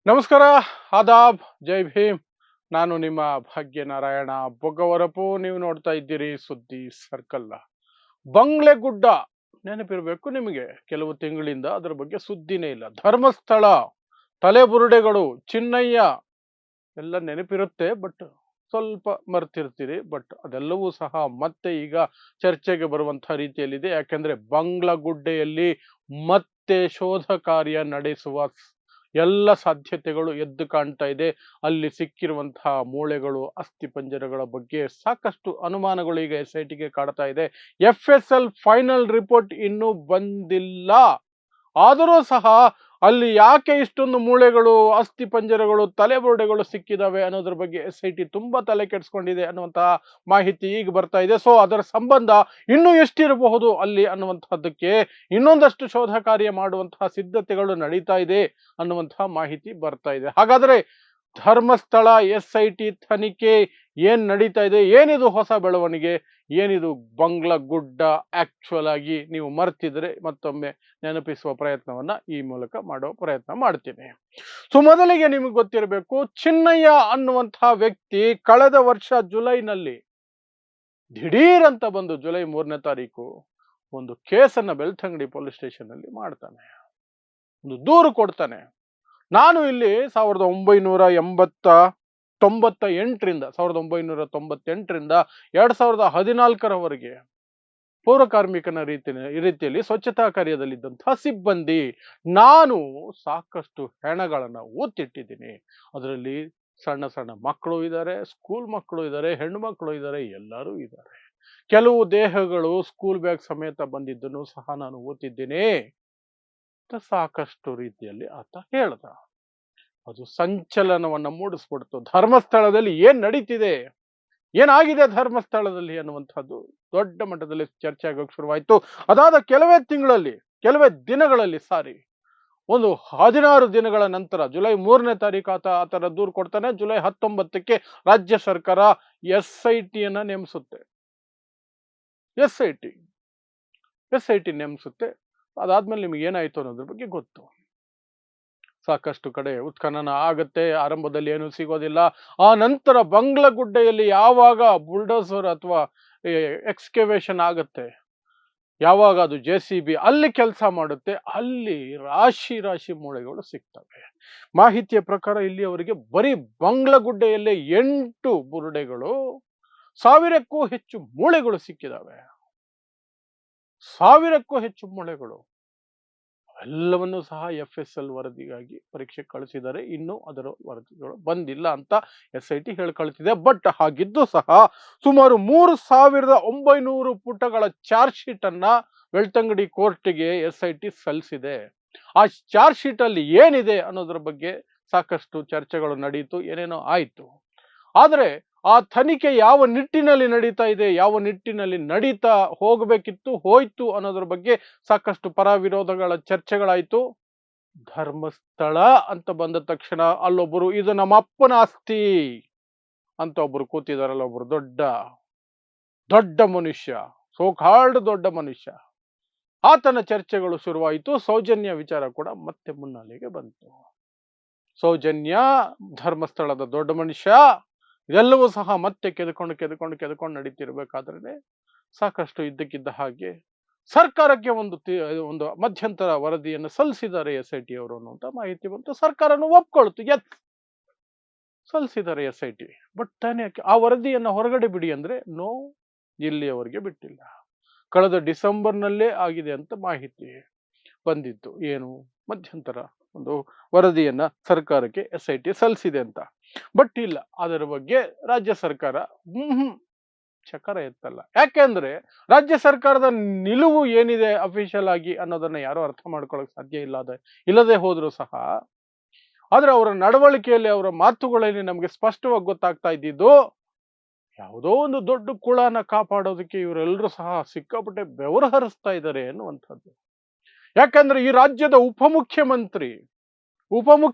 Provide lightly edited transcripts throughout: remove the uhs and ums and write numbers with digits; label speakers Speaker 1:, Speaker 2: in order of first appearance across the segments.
Speaker 1: ನಮಸ್ಕಾರ, ಆದಾಬ್, ಜೈ ಭೀಮ್. ನಾನು ನಿಮ್ಮ ಭಾಗ್ಯನಾರಾಯಣ ಬೊಗ್ಗವರಪು. ನೀವು ನೋಡ್ತಾ ಇದ್ದೀರಿ ಸುದ್ದಿ ಸರ್ಕಲ್. ಬಂಗ್ಲೆಗುಡ್ಡ ನೆನಪಿರಬೇಕು ನಿಮಗೆ. ಕೆಲವು ತಿಂಗಳಿಂದ ಅದರ ಬಗ್ಗೆ ಸುದ್ದಿನೇ ಇಲ್ಲ. ಧರ್ಮಸ್ಥಳ, ತಲೆಬುರುಡೆಗಳು, ಚಿನ್ನಯ್ಯ ಎಲ್ಲ ನೆನಪಿರುತ್ತೆ, ಬಟ್ ಸ್ವಲ್ಪ ಮರ್ತಿರ್ತೀರಿ. ಬಟ್ ಅದೆಲ್ಲವೂ ಸಹ ಮತ್ತೆ ಈಗ ಚರ್ಚೆಗೆ ಬರುವಂತಹ ರೀತಿಯಲ್ಲಿದೆ. ಯಾಕೆಂದ್ರೆ ಬಂಗ್ಲಗುಡ್ಡೆಯಲ್ಲಿ ಮತ್ತೆ ಶೋಧ ಕಾರ್ಯ ನಡೆಸುವ ಎಲ್ಲ ಸಾಧ್ಯತೆಗಳು ಎದ್ದು ಕಾಣ್ತಾ ಇದೆ. ಅಲ್ಲಿ ಸಿಕ್ಕಿರುವಂತಹ ಮೂಳೆಗಳು, ಅಸ್ಥಿಪಂಜರಗಳ ಬಗ್ಗೆ ಸಾಕಷ್ಟು ಅನುಮಾನಗಳು ಈಗ SITಗೆ ಕಾಡ್ತಾ ಇದೆ. FSL ಫೈನಲ್ ರಿಪೋರ್ಟ್ ಇನ್ನೂ ಬಂದಿಲ್ಲ. ಆದರೂ ಸಹ ಅಲ್ಲಿ ಯಾಕೆ ಇಷ್ಟೊಂದು ಮೂಳೆಗಳು, ಅಸ್ಥಿಪಂಜರಗಳು, ತಲೆಬುರುಡೆಗಳು ಸಿಕ್ಕಿದಾವೆ ಅನ್ನೋದ್ರ ಬಗ್ಗೆ SIT ತುಂಬಾ ತಲೆ ಕೆಡಿಸ್ಕೊಂಡಿದೆ ಅನ್ನುವಂತಹ ಮಾಹಿತಿ ಈಗ ಬರ್ತಾ ಇದೆ. ಸೊ ಅದರ ಸಂಬಂಧ ಇನ್ನೂ ಎಷ್ಟಿರಬಹುದು ಅಲ್ಲಿ ಅನ್ನುವಂತಹದ್ದಕ್ಕೆ ಇನ್ನೊಂದಷ್ಟು ಶೋಧ ಕಾರ್ಯ ಮಾಡುವಂತಹ ಸಿದ್ಧತೆಗಳು ನಡೀತಾ ಇದೆ ಅನ್ನುವಂತಹ ಮಾಹಿತಿ ಬರ್ತಾ ಇದೆ. ಹಾಗಾದ್ರೆ ಧರ್ಮಸ್ಥಳ SIT ತನಿಖೆ ಏನ್ ನಡೀತಾ ಇದೆ? ಏನಿದು ಹೊಸ ಬೆಳವಣಿಗೆ? ಏನಿದು ಬಂಗ್ಲಗುಡ್ಡ? ಆಕ್ಚುಯಲ್ ಆಗಿ ನೀವು ಮರ್ತಿದ್ರೆ ಮತ್ತೊಮ್ಮೆ ನೆನಪಿಸುವ ಪ್ರಯತ್ನವನ್ನ ಈ ಮೂಲಕ ಮಾಡೋ ಪ್ರಯತ್ನ ಮಾಡ್ತೀನಿ. ಸೊ ಮೊದಲಿಗೆ ನಿಮಗೆ ಗೊತ್ತಿರಬೇಕು, ಚಿನ್ನಯ್ಯ ಅನ್ನುವಂತಹ ವ್ಯಕ್ತಿ ಕಳೆದ ವರ್ಷ ಜುಲೈನಲ್ಲಿ ದಿಢೀರ್ ಅಂತ ಬಂದು ಜುಲೈ 3ನೇ ತಾರೀಕು ಒಂದು ಕೇಸನ್ನ ಬೆಳ್ತಂಗಡಿ ಪೊಲೀಸ್ ಸ್ಟೇಷನ್ ಅಲ್ಲಿ ಮಾಡ್ತಾನೆ. ಒಂದು ದೂರು ಕೊಡ್ತಾನೆ. ನಾನು ಇಲ್ಲಿ 1998ರಿಂದ 2014ರವರೆಗೆ ಪೌರ ಕಾರ್ಮಿಕನ ರೀತಿಯಲ್ಲಿ ಸ್ವಚ್ಛತಾ ಕಾರ್ಯದಲ್ಲಿದ್ದಂತಹ ಸಿಬ್ಬಂದಿ. ನಾನು ಸಾಕಷ್ಟು ಹೆಣಗಳನ್ನ ಊತ್ತಿಟ್ಟಿದ್ದೀನಿ. ಅದರಲ್ಲಿ ಸಣ್ಣ ಸಣ್ಣ ಮಕ್ಕಳು ಇದ್ದಾರೆ, ಸ್ಕೂಲ್ ಮಕ್ಕಳು ಇದ್ದಾರೆ, ಹೆಣ್ಣು ಮಕ್ಕಳು ಇದ್ದಾರೆ, ಎಲ್ಲರೂ ಇದ್ದಾರೆ. ಕೆಲವು ದೇಹಗಳು ಸ್ಕೂಲ್ ಬ್ಯಾಗ್ ಸಮೇತ ಬಂದಿದ್ದನ್ನು ಸಹ ನಾನು ಊತಿದ್ದೇನೆ ಅಂತ ಸಾಕಷ್ಟು ರೀತಿಯಲ್ಲಿ ಆತ ಹೇಳ್ದ. ಅದು ಸಂಚಲನವನ್ನ ಮೂಡಿಸ್ಬಿಡ್ತು. ಧರ್ಮಸ್ಥಳದಲ್ಲಿ ಏನ್ ನಡೀತಿದೆ, ಏನಾಗಿದೆ ಧರ್ಮಸ್ಥಳದಲ್ಲಿ ಅನ್ನುವಂಥದ್ದು ದೊಡ್ಡ ಮಟ್ಟದಲ್ಲಿ ಚರ್ಚೆ ಆಗೋಕೆ ಶುರುವಾಯಿತು. ಅದಾದ ಕೆಲವೇ ದಿನಗಳಲ್ಲಿ ಒಂದು 16 ದಿನಗಳ ನಂತರ ಜುಲೈ 3ನೇ ತಾರೀಕು ಆತರ ದೂರು ಕೊಡ್ತಾನೆ. ಜುಲೈ 19ಕ್ಕೆ ರಾಜ್ಯ ಸರ್ಕಾರ SITಯನ್ನ ನೇಮಿಸುತ್ತೆ. SIT ನೇಮಿಸುತ್ತೆ. ಅದಾದ್ಮೇಲೆ ನಿಮ್ಗೆ ಏನಾಯ್ತು ಅನ್ನೋದ್ರ ಬಗ್ಗೆ ಗೊತ್ತು. ಸಾಕಷ್ಟು ಕಡೆ ಉತ್ಖನನ ಆಗತ್ತೆ. ಆರಂಭದಲ್ಲಿ ಏನು ಸಿಗೋದಿಲ್ಲ. ಆ ನಂತರ ಬಂಗ್ಲಗುಡ್ಡೆಯಲ್ಲಿ ಯಾವಾಗ ಬುಲ್ಡೋಸರ್ ಅಥವಾ ಎಕ್ಸ್ಕವೇಷನ್ ಆಗತ್ತೆ, ಯಾವಾಗ ಅದು JCB ಅಲ್ಲಿ ಕೆಲಸ ಮಾಡುತ್ತೆ, ಅಲ್ಲಿ ರಾಶಿ ರಾಶಿ ಮೂಳೆಗಳು ಸಿಗ್ತವೆ. ಮಾಹಿತಿಯ ಪ್ರಕಾರ ಇಲ್ಲಿ ಅವರಿಗೆ ಬರೀ ಬಂಗ್ಲಗುಡ್ಡೆಯಲ್ಲೇ 8 ಬುರುಡೆಗಳು, 1000ಕ್ಕೂ ಹೆಚ್ಚು ಮೂಳೆಗಳು ಸಿಕ್ಕಿದಾವೆ. 1000ಕ್ಕೂ ಹೆಚ್ಚು ಮೂಳೆಗಳು. ಎಲ್ಲವನ್ನೂ ಸಹ FSL ವರದಿಗಾಗಿ ಪರೀಕ್ಷೆ ಕಳಿಸಿದ್ದಾರೆ. ಇನ್ನು ಅದರ ವರದಿಗಳು ಬಂದಿಲ್ಲ ಅಂತ SIT ಕಳಿಸಿದೆ. ಬಟ್ ಹಾಗಿದ್ದು ಸಹ ಸುಮಾರು 3900 ಪುಟಗಳ ಚಾರ್ಜ್ ಶೀಟ್ ಅನ್ನ ಬೆಳ್ತಂಗಡಿ ಕೋರ್ಟ್ಗೆ SIT ಸಲ್ಲಿಸಿದೆ. ಆ ಚಾರ್ಜ್ ಶೀಟ್ ಅಲ್ಲಿ ಏನಿದೆ ಅನ್ನೋದ್ರ ಬಗ್ಗೆ ಸಾಕಷ್ಟು ಚರ್ಚೆಗಳು ನಡೀತು, ಏನೇನೋ ಆಯ್ತು. ಆದ್ರೆ ಆ ತನಿಖೆ ಯಾವ ನಿಟ್ಟಿನಲ್ಲಿ ನಡೀತಾ ಇದೆ, ಯಾವ ನಿಟ್ಟಿನಲ್ಲಿ ನಡೀತಾ ಹೋಗ್ಬೇಕಿತ್ತು, ಹೋಯ್ತು ಅನ್ನೋದ್ರ ಬಗ್ಗೆ ಸಾಕಷ್ಟು ಪರ ವಿರೋಧಗಳ ಚರ್ಚೆಗಳಾಯ್ತು. ಧರ್ಮಸ್ಥಳ ಅಂತ ಬಂದ ತಕ್ಷಣ ಅಲ್ಲೊಬ್ಬರು ಇದು ನಮ್ಮ ಅಪ್ಪನ ಆಸ್ತಿ ಅಂತ ಒಬ್ರು ಕೂತಿದಾರಲ್ಲ, ಒಬ್ರು ದೊಡ್ಡ ಮನುಷ್ಯ, ಸೋಕಾಲ್ಡ್ ದೊಡ್ಡ ಮನುಷ್ಯ, ಆತನ ಚರ್ಚೆಗಳು ಶುರುವಾಯಿತು. ಸೌಜನ್ಯ ವಿಚಾರ ಕೂಡ ಮತ್ತೆ ಮುನ್ನೆಲೆಗೆ ಬಂತು. ಸೌಜನ್ಯ ಧರ್ಮಸ್ಥಳದ ದೊಡ್ಡ ಮನುಷ್ಯ, ಇದೆಲ್ಲವೂ ಸಹ ಮತ್ತೆ ಕೆದಕೊಂಡು ನಡೀತಿರ್ಬೇಕಾದ್ರೆ ಸಾಕಷ್ಟು ಇದ್ದಕ್ಕಿದ್ದ ಹಾಗೆ ಸರ್ಕಾರಕ್ಕೆ ಒಂದು ಮಧ್ಯಂತರ ವರದಿಯನ್ನು ಸಲ್ಲಿಸಿದ್ದಾರೆ SIT ಅವರು ಅನ್ನುವಂತ ಮಾಹಿತಿ ಬಂತು. ಸರ್ಕಾರನು ಒಪ್ಕೊಳ್ತು, ಸಲ್ಲಿಸಿದ್ದಾರೆ SIT. ಬಟ್ ತಾನೇ ಆ ವರದಿಯನ್ನು ಹೊರಗಡೆ ಬಿಡಿ ಅಂದ್ರೆ ನೋ, ಇಲ್ಲಿಯವರೆಗೆ ಬಿಟ್ಟಿಲ್ಲ. ಕಳೆದ ಡಿಸೆಂಬರ್ನಲ್ಲೇ ಆಗಿದೆ ಅಂತ ಮಾಹಿತಿ ಬಂದಿತ್ತು. ಏನು ಮಧ್ಯಂತರ ಒಂದು ವರದಿಯನ್ನ ಸರ್ಕಾರಕ್ಕೆ SIT ಸಲ್ಲಿಸಿದೆ ಅಂತ. ಬಟ್ ಇಲ್ಲ, ಅದರ ಬಗ್ಗೆ ರಾಜ್ಯ ಸರ್ಕಾರ ಚಕರ ಎತ್ತಲ್ಲ. ಯಾಕೆಂದ್ರೆ ರಾಜ್ಯ ಸರ್ಕಾರದ ನಿಲುವು ಏನಿದೆ ಅಫಿಷಿಯಲ್ ಆಗಿ ಅನ್ನೋದನ್ನ ಯಾರು ಅರ್ಥ ಮಾಡ್ಕೊಳ್ಳೋಕೆ ಸಾಧ್ಯ ಇಲ್ಲದೆ ಹೋದ್ರು ಸಹ, ಆದ್ರೆ ಅವರ ನಡವಳಿಕೆಯಲ್ಲಿ, ಅವರ ಮಾತುಗಳಲ್ಲಿ ನಮ್ಗೆ ಸ್ಪಷ್ಟವಾಗಿ ಗೊತ್ತಾಗ್ತಾ ಇದ್ದಿದ್ದು, ಯಾವುದೋ ಒಂದು ದೊಡ್ಡ ಕುಳನ ಕಾಪಾಡೋದಕ್ಕೆ ಇವರೆಲ್ಲರೂ ಸಹ ಸಿಕ್ಕಾಪಟ್ಟೆ ಬೆವರು ಹರಿಸ್ತಾ ಇದ್ದಾರೆ ಅನ್ನುವಂಥದ್ದು. ಯಾಕಂದ್ರೆ ಈ ರಾಜ್ಯದ ಉಪಮುಖ್ಯಮಂತ್ರಿ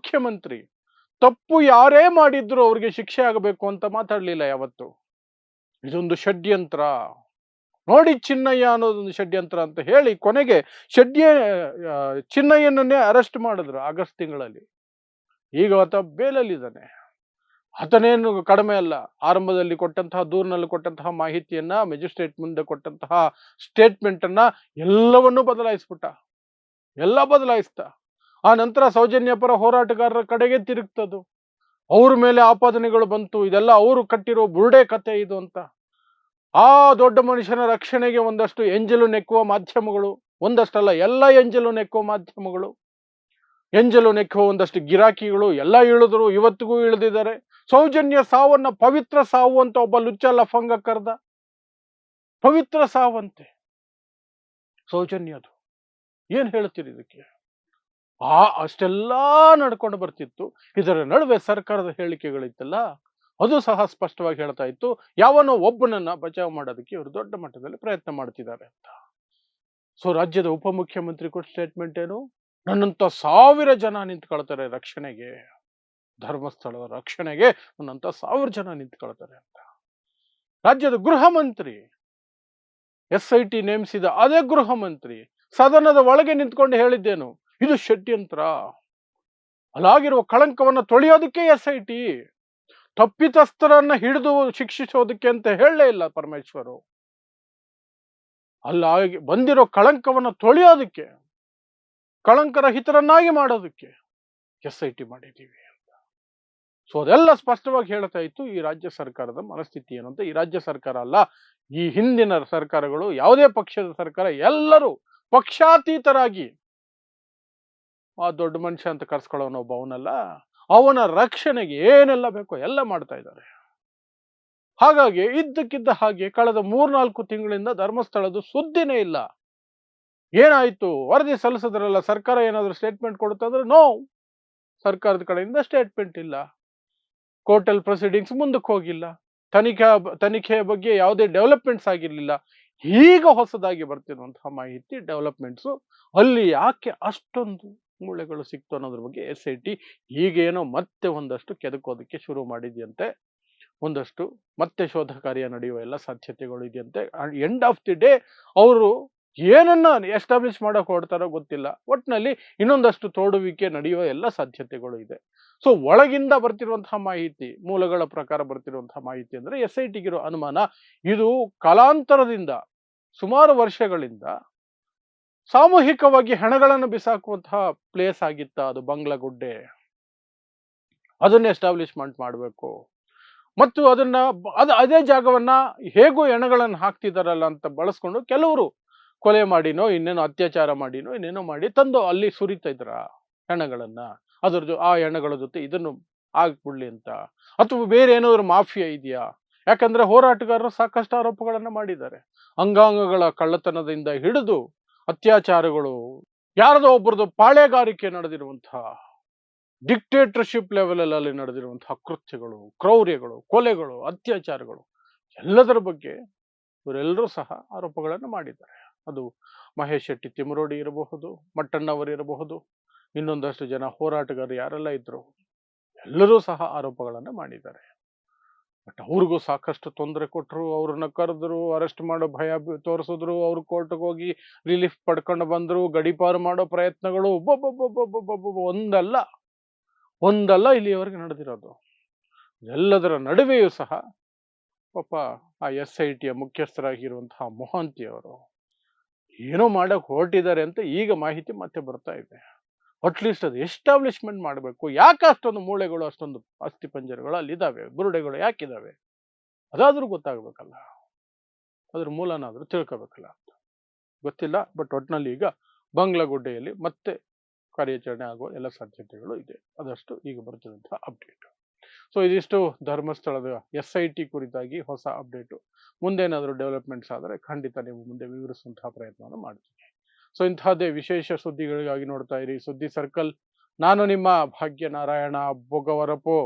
Speaker 1: ತಪ್ಪು ಯಾರೇ ಮಾಡಿದ್ರು ಅವ್ರಿಗೆ ಶಿಕ್ಷೆ ಆಗಬೇಕು ಅಂತ ಮಾತಾಡ್ಲಿಲ್ಲ ಯಾವತ್ತು. ಇದೊಂದು ಷಡ್ಯಂತ್ರ ನೋಡಿ, ಚಿನ್ನಯ್ಯ ಅನ್ನೋದೊಂದು ಷಡ್ಯಂತ್ರ ಅಂತ ಹೇಳಿ ಕೊನೆಗೆ ಚಿನ್ನಯ್ಯನನ್ನೇ ಅರೆಸ್ಟ್ ಮಾಡಿದ್ರು ಆಗಸ್ಟ್ ತಿಂಗಳಲ್ಲಿ. ಈಗ ಆತ ಬೇಲಲ್ಲಿದ್ದಾನೆ. ಆತನೇನು ಕಡಿಮೆ ಅಲ್ಲ. ಆರಂಭದಲ್ಲಿ ಕೊಟ್ಟಂತಹ ದೂರಿನಲ್ಲಿ ಕೊಟ್ಟಂತಹ ಮಾಹಿತಿಯನ್ನ, ಮ್ಯಾಜಿಸ್ಟ್ರೇಟ್ ಮುಂದೆ ಕೊಟ್ಟಂತಹ ಸ್ಟೇಟ್ಮೆಂಟ್ ಅನ್ನ ಎಲ್ಲವನ್ನೂ ಬದಲಾಯಿಸ್ಬಿಟ್ಟ. ಎಲ್ಲ ಬದಲಾಯಿಸ್ತ. ಆ ನಂತರ ಸೌಜನ್ಯ ಪರ ಹೋರಾಟಗಾರರ ಕಡೆಗೆ ತಿರುಗ್ತದು. ಅವ್ರ ಮೇಲೆ ಆಪಾದನೆಗಳು ಬಂತು, ಇದೆಲ್ಲ ಅವರು ಕಟ್ಟಿರೋ ಬುರುಡೆ ಕತೆ ಇದು ಅಂತ. ಆ ದೊಡ್ಡ ಮನುಷ್ಯನ ರಕ್ಷಣೆಗೆ ಒಂದಷ್ಟು ಎಂಜಲು ನೆಕ್ಕುವ ಮಾಧ್ಯಮಗಳು, ಒಂದಷ್ಟಲ್ಲ ಎಲ್ಲ ಎಂಜಲು ನೆಕ್ಕುವ ಮಾಧ್ಯಮಗಳು, ಎಂಜಲು ನೆಕ್ಕುವ ಒಂದಷ್ಟು ಗಿರಾಕಿಗಳು ಎಲ್ಲ ಇಳಿದ್ರು, ಇವತ್ತಿಗೂ ಇಳಿದಿದ್ದಾರೆ. ಸೌಜನ್ಯ ಸಾವನ್ನ ಪವಿತ್ರ ಸಾವು ಅಂತ ಒಬ್ಬ ಲುಚ್ಚ ಲಫಂಗ ಕರೆದ. ಪವಿತ್ರ ಸಾವಂತೆ ಸೌಜನ್ಯದು. ಏನ್ ಹೇಳ್ತೀರಿ ಇದಕ್ಕೆ? ಅಷ್ಟೆಲ್ಲ ನಡ್ಕೊಂಡು ಬರ್ತಿತ್ತು. ಇದರ ನಡುವೆ ಸರ್ಕಾರದ ಹೇಳಿಕೆಗಳಿತ್ತಲ್ಲ, ಅದು ಸಹ ಸ್ಪಷ್ಟವಾಗಿ ಹೇಳ್ತಾ ಇತ್ತು, ಯಾವನೋ ಒಬ್ಬನನ್ನ ಬಚಾವ್ ಮಾಡೋದಕ್ಕೆ ಇವರು ದೊಡ್ಡ ಮಟ್ಟದಲ್ಲಿ ಪ್ರಯತ್ನ ಮಾಡ್ತಿದ್ದಾರೆ ಅಂತ. ಸೊ ರಾಜ್ಯದ ಉಪಮುಖ್ಯಮಂತ್ರಿ ಕೊಟ್ಟ ಸ್ಟೇಟ್ಮೆಂಟ್ ಏನು? ನನ್ನಂತ 1000 ಜನ ನಿಂತ್ಕೊಳ್ತಾರೆ ರಕ್ಷಣೆಗೆ, ಧರ್ಮಸ್ಥಳದ ರಕ್ಷಣೆಗೆ ನನ್ನಂತ 1000 ಜನ ನಿಂತ್ಕೊಳ್ತಾರೆ ಅಂತ. ರಾಜ್ಯದ ಗೃಹ ಮಂತ್ರಿ, SIT ನೇಮಿಸಿದ ಅದೇ ಗೃಹ ಮಂತ್ರಿ ಸದನದ ಒಳಗೆ ನಿಂತ್ಕೊಂಡು ಹೇಳಿದ್ದೇನು? ಇದು ಷಡ್ಯಂತ್ರ, ಅಲ್ಲಾಗಿರುವ ಕಳಂಕವನ್ನ ತೊಳೆಯೋದಕ್ಕೆ SIT, ತಪ್ಪಿತಸ್ಥರನ್ನ ಹಿಡಿದು ಶಿಕ್ಷಿಸೋದಕ್ಕೆ ಅಂತ ಹೇಳಲೇ ಇಲ್ಲ ಪರಮೇಶ್ವರು. ಅಲ್ಲ ಬಂದಿರೋ ಕಳಂಕವನ್ನ ತೊಳೆಯೋದಕ್ಕೆ, ಕಳಂಕರಹಿತರನ್ನಾಗಿ ಮಾಡೋದಕ್ಕೆ SIT ಮಾಡಿದ್ದೀವಿ ಅಂತ. ಸೊ ಅದೆಲ್ಲ ಸ್ಪಷ್ಟವಾಗಿ ಹೇಳ್ತಾ ಇತ್ತು ಈ ರಾಜ್ಯ ಸರ್ಕಾರದ ಮನಸ್ಥಿತಿ ಏನು ಅಂತ. ಈ ರಾಜ್ಯ ಸರ್ಕಾರ ಅಲ್ಲ, ಈ ಹಿಂದಿನ ಸರ್ಕಾರಗಳು, ಯಾವುದೇ ಪಕ್ಷದ ಸರ್ಕಾರ, ಎಲ್ಲರೂ ಪಕ್ಷಾತೀತರಾಗಿ ಆ ದೊಡ್ಡ ಮನುಷ್ಯ ಅಂತ ಕರ್ಸ್ಕೊಳ್ಳೋನು ಒಬ್ಬ ಅವನಲ್ಲ, ಅವನ ರಕ್ಷಣೆಗೆ ಏನೆಲ್ಲ ಬೇಕೋ ಎಲ್ಲ ಮಾಡ್ತಾ ಇದ್ದಾರೆ. ಹಾಗಾಗಿ ಇದ್ದಕ್ಕಿದ್ದ ಹಾಗೆ ಕಳೆದ 3-4 ತಿಂಗಳಿಂದ ಧರ್ಮಸ್ಥಳದ ಸುದ್ದಿನೇ ಇಲ್ಲ. ಏನಾಯ್ತು? ವರದಿ ಸಲ್ಲಿಸಿದ್ರಲ್ಲ, ಸರ್ಕಾರ ಏನಾದ್ರು ಸ್ಟೇಟ್ಮೆಂಟ್ ಕೊಡುತ್ತಂದ್ರೆ ನೋ, ಸರ್ಕಾರದ ಕಡೆಯಿಂದ ಸ್ಟೇಟ್ಮೆಂಟ್ ಇಲ್ಲ. ಕೋರ್ಟಲ್ ಪ್ರೊಸೀಡಿಂಗ್ಸ್ ಮುಂದಕ್ಕೆ ಹೋಗಿಲ್ಲ. ತನಿಖೆಯ ಬಗ್ಗೆ ಯಾವುದೇ ಡೆವಲಪ್ಮೆಂಟ್ಸ್ ಆಗಿರ್ಲಿಲ್ಲ. ಈಗ ಹೊಸದಾಗಿ ಬರ್ತಿರುವಂತಹ ಮಾಹಿತಿ, ಡೆವಲಪ್ಮೆಂಟ್ಸು, ಅಲ್ಲಿ ಯಾಕೆ ಅಷ್ಟೊಂದು ಮೂಳೆಗಳು ಸಿಕ್ತು ಅನ್ನೋದ್ರ ಬಗ್ಗೆ SIT ಈಗೇನೋ ಮತ್ತೆ ಒಂದಷ್ಟು ಕೆದಕೋದಕ್ಕೆ ಶುರು ಮಾಡಿದ್ಯಂತೆ. ಒಂದಷ್ಟು ಮತ್ತೆ ಶೋಧ ಕಾರ್ಯ ನಡೆಯುವ ಎಲ್ಲ ಸಾಧ್ಯತೆಗಳು ಇದೆಯಂತೆ. ಎಂಡ್ ಆಫ್ ದಿ ಡೇ ಅವರು ಏನನ್ನ ಎಸ್ಟಾಬ್ಲಿಷ್ ಮಾಡಕ್ ಹೊಡ್ತಾರೋ ಗೊತ್ತಿಲ್ಲ. ಒಟ್ಟಿನಲ್ಲಿ ಇನ್ನೊಂದಷ್ಟು ತೋಡುವಿಕೆ ನಡೆಯುವ ಎಲ್ಲ ಸಾಧ್ಯತೆಗಳು ಇದೆ. ಸೊ ಒಳಗಿಂದ ಬರ್ತಿರುವಂತಹ ಮಾಹಿತಿ, ಮೂಲಗಳ ಪ್ರಕಾರ ಬರ್ತಿರುವಂತಹ ಮಾಹಿತಿ ಅಂದ್ರೆ SITಗಿರೋ ಅನುಮಾನ, ಇದು ಕಾಲಾಂತರದಿಂದ ಸುಮಾರು ವರ್ಷಗಳಿಂದ ಸಾಮೂಹಿಕವಾಗಿ ಹೆಣಗಳನ್ನು ಬಿಸಾಕುವಂತಹ ಪ್ಲೇಸ್ ಆಗಿತ್ತ ಅದು ಬಂಗ್ಲಗುಡ್ಡೆ. ಅದನ್ನ ಎಸ್ಟಾಬ್ಲಿಷ್ಮೆಂಟ್ ಮಾಡಬೇಕು ಮತ್ತು ಅದನ್ನ ಅದೇ ಜಾಗವನ್ನ ಹೇಗೂ ಹೆಣಗಳನ್ನು ಹಾಕ್ತಿದಾರಲ್ಲ ಅಂತ ಬಳಸ್ಕೊಂಡು ಕೆಲವರು ಕೊಲೆ ಮಾಡಿನೋ ಇನ್ನೇನೋ ಅತ್ಯಾಚಾರ ಮಾಡಿನೋ ಇನ್ನೇನೋ ಮಾಡಿ ತಂದು ಅಲ್ಲಿ ಸುರಿತಾ ಇದ್ರ ಹೆಣಗಳನ್ನ. ಆ ಹೆಣಗಳ ಜೊತೆ ಇದನ್ನು ಆಗ್ಬಿಡ್ಲಿ ಅಂತ, ಅಥವಾ ಬೇರೆ ಏನಾದ್ರು ಮಾಫಿಯಾ ಇದೆಯಾ? ಯಾಕಂದ್ರೆ ಹೋರಾಟಗಾರರು ಸಾಕಷ್ಟು ಆರೋಪಗಳನ್ನ ಮಾಡಿದ್ದಾರೆ. ಅಂಗಾಂಗಗಳ ಕಳ್ಳತನದಿಂದ ಹಿಡಿದು ಅತ್ಯಾಚಾರಗಳು, ಯಾರದೋ ಒಬ್ಬರದು ಪಾಳೆಗಾರಿಕೆ ನಡೆದಿರುವಂತಹ, ಡಿಕ್ಟೇಟರ್ಶಿಪ್ ಲೆವೆಲ್ ಅಲ್ಲಿ ನಡೆದಿರುವಂತಹ ಕೃತ್ಯಗಳು, ಕ್ರೌರ್ಯಗಳು, ಕೊಲೆಗಳು, ಅತ್ಯಾಚಾರಗಳು, ಎಲ್ಲದರ ಬಗ್ಗೆ ಇವರೆಲ್ಲರೂ ಸಹ ಆರೋಪಗಳನ್ನು ಮಾಡಿದ್ದಾರೆ. ಅದು ಮಹೇಶ್ ಶೆಟ್ಟಿ ತಿಮರೋಡಿ ಇರಬಹುದು, ಮಟ್ಟಣ್ಣವರು ಇರಬಹುದು, ಇನ್ನೊಂದಷ್ಟು ಜನ ಹೋರಾಟಗಾರರು ಯಾರೆಲ್ಲ ಇದ್ರು ಎಲ್ಲರೂ ಸಹ ಆರೋಪಗಳನ್ನು ಮಾಡಿದ್ದಾರೆ. ಬಟ್ ಅವ್ರಿಗೂ ಸಾಕಷ್ಟು ತೊಂದರೆ ಕೊಟ್ಟರು, ಅವ್ರನ್ನ ಕರೆದ್ರು, ಅರೆಸ್ಟ್ ಮಾಡೋ ಭಯ ತೋರಿಸಿದ್ರು, ಅವ್ರು ಕೋರ್ಟ್ಗೆ ಹೋಗಿ ರಿಲೀಫ್ ಪಡ್ಕೊಂಡು ಬಂದ್ರು, ಗಡೀಪಾರು ಮಾಡೋ ಪ್ರಯತ್ನಗಳು ಒಂದಲ್ಲ ಇಲ್ಲಿಯವರೆಗೆ ನಡೆದಿರೋದು. ಎಲ್ಲದರ ನಡುವೆಯೂ ಸಹ ಪಾಪ ಆ SITಯ ಮುಖ್ಯಸ್ಥರಾಗಿರುವಂತಹ ಮೊಹಾಂತಿ ಅವರು ಏನೋ ಮಾಡಕ್ ಹೊರಟಿದ್ದಾರೆ ಅಂತ ಈಗ ಮಾಹಿತಿ ಮತ್ತೆ ಬರ್ತಾ ಇದೆ. ಅಟ್ಲೀಸ್ಟ್ ಅದು ಎಸ್ಟಾಬ್ಲಿಷ್ಮೆಂಟ್ ಮಾಡಬೇಕು. ಯಾಕೆ ಅಷ್ಟೊಂದು ಮೂಳೆಗಳು, ಅಷ್ಟೊಂದು ಅಸ್ಥಿ ಪಂಜರಗಳು ಅಲ್ಲಿದ್ದಾವೆ, ಬುರುಡೆಗಳು ಯಾಕಿದ್ದಾವೆ, ಅದಾದ್ರೂ ಗೊತ್ತಾಗ್ಬೇಕಲ್ಲ, ಅದ್ರ ಮೂಲನಾದ್ರೂ ತಿಳ್ಕೋಬೇಕಲ್ಲ ಅಂತ. ಗೊತ್ತಿಲ್ಲ. ಬಟ್ ಒಟ್ಟಿನಲ್ಲಿ ಈಗ ಬಂಗ್ಲಗುಡ್ಡೆಯಲ್ಲಿ ಮತ್ತೆ ಕಾರ್ಯಾಚರಣೆ ಆಗುವ ಎಲ್ಲ ಸಾಧ್ಯತೆಗಳು ಇದೆ. ಅದಷ್ಟು ಈಗ ಬರ್ತಿರುವಂತಹ ಅಪ್ಡೇಟ್. ಸೊ ಇದಿಷ್ಟು ಧರ್ಮಸ್ಥಳದ SIT ಕುರಿತಾಗಿ ಹೊಸ ಅಪ್ಡೇಟು. ಮುಂದೇನಾದರೂ ಡೆವಲಪ್ಮೆಂಟ್ಸ್ ಆದರೆ ಖಂಡಿತ ನೀವು ಮುಂದೆ ವಿವರಿಸುವಂತಹ ಪ್ರಯತ್ನವನ್ನು ಮಾಡ್ತೀನಿ. ಸೊ ಇಂತಹದ್ದೇ ವಿಶೇಷ ಸುದ್ದಿಗಳಿಗಾಗಿ ನೋಡ್ತಾ ಇರಿ ಸುದ್ದಿ ಸರ್ಕಲ್. ನಾನು ನಿಮ್ಮ ಭಾಗ್ಯನಾರಾಯಣ ಬೊಗವರಪು.